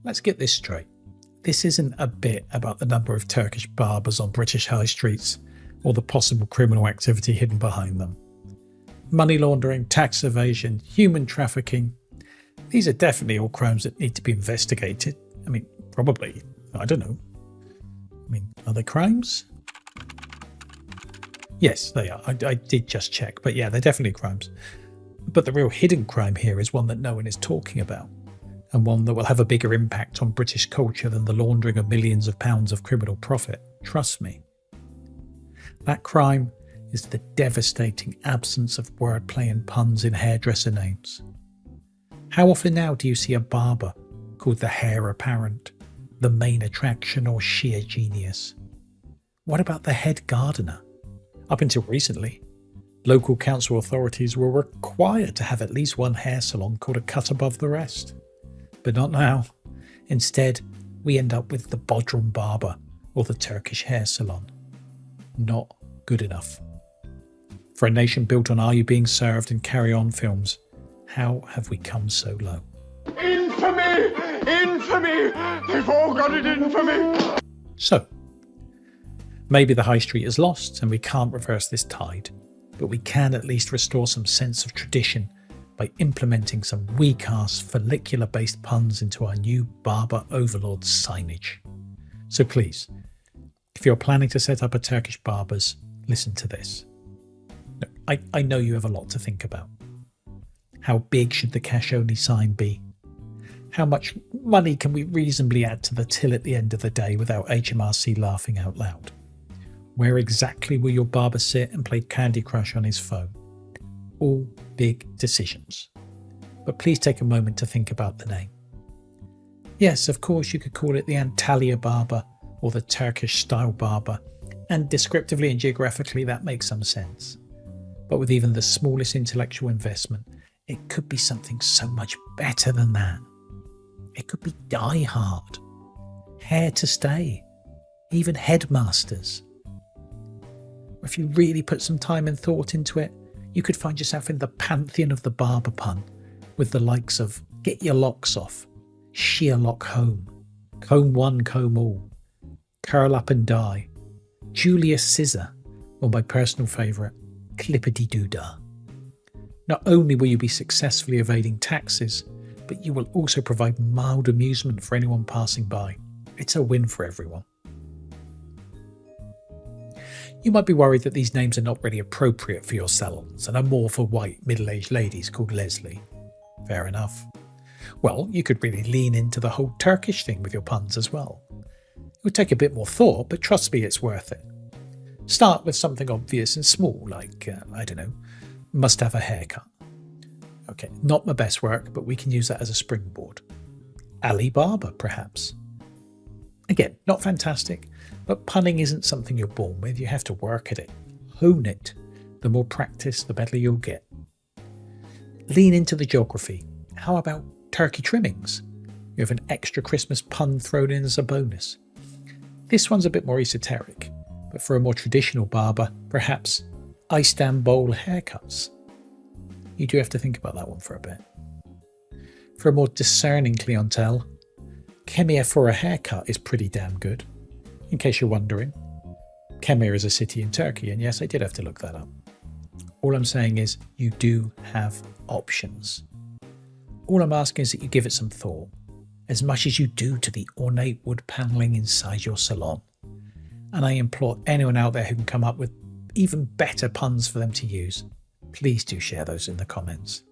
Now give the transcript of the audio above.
let's get this straight. This isn't a bit about the number of Turkish barbers on British high streets or the possible criminal activity hidden behind them. Money laundering, tax evasion, human trafficking, these are definitely all crimes that need to be investigated. I mean, probably. I don't know. I mean, are they crimes? Yes, they are. I did just check. But yeah, they're definitely crimes. But the real hidden crime here is one that no one is talking about, and one that will have a bigger impact on British culture than the laundering of millions of pounds of criminal profit. Trust me. That crime is the devastating absence of wordplay and puns in hairdresser names. How often now do you see a barber called the heir apparent, the main attraction, or sheer genius? What about the head gardener? Up until recently, local council authorities were required to have at least one hair salon called a cut above the rest. But not now. Instead, we end up with the Bodrum barber or the Turkish hair salon. Not good enough. For a nation built on Are You Being Served and Carry On films, how have we come so low? Infamy! Infamy! They've all got it in for me! So, maybe the high street is lost and we can't reverse this tide, but we can at least restore some sense of tradition by implementing some weak-ass follicular-based puns into our new barber overlord signage. So please, if you're planning to set up a Turkish Barbers, listen to this. No, I know you have a lot to think about. How big should the cash-only sign be? How much money can we reasonably add to the till at the end of the day without HMRC laughing out loud? Where exactly will your barber sit and play Candy Crush on his phone? All big decisions. But please take a moment to think about the name. Yes, of course you could call it the Antalya Barber or the Turkish Style Barber, and descriptively and geographically that makes some sense. But with even the smallest intellectual investment, it could be something so much better than that. It could be Die Hard, Hair to Stay, even Headmasters. If you really put some time and thought into it, you could find yourself in the pantheon of the barber pun, with the likes of Get Your Locks Off, Sheer Lock Home, Comb One, Comb All, Curl Up and Die, Julius Scissor, or my personal favourite, Clippity Doo-Dah. Not only will you be successfully evading taxes, but you will also provide mild amusement for anyone passing by. It's a win for everyone. You might be worried that these names are not really appropriate for your salons and are more for white middle-aged ladies called Leslie. Fair enough. Well, you could really lean into the whole Turkish thing with your puns as well. It would take a bit more thought, but trust me, it's worth it. Start with something obvious and small, like, I don't know, must have a haircut. Okay, not my best work, but we can use that as a springboard. Ali Barber, perhaps. Again, not fantastic, but punning isn't something you're born with. You have to work at it. Hone it. The more practice, the better you'll get. Lean into the geography. How about turkey trimmings? You have an extra Christmas pun thrown in as a bonus. This one's a bit more esoteric, but for a more traditional barber, perhaps Istanbul haircuts. You do have to think about that one for a bit. For a more discerning clientele, Kemir for a haircut is pretty damn good. In case you're wondering, Kemir is a city in Turkey, and yes, I did have to look that up. All I'm saying is you do have options. All I'm asking is that you give it some thought, as much as you do to the ornate wood panelling inside your salon. And I implore anyone out there who can come up with even better puns for them to use, please do share those in the comments.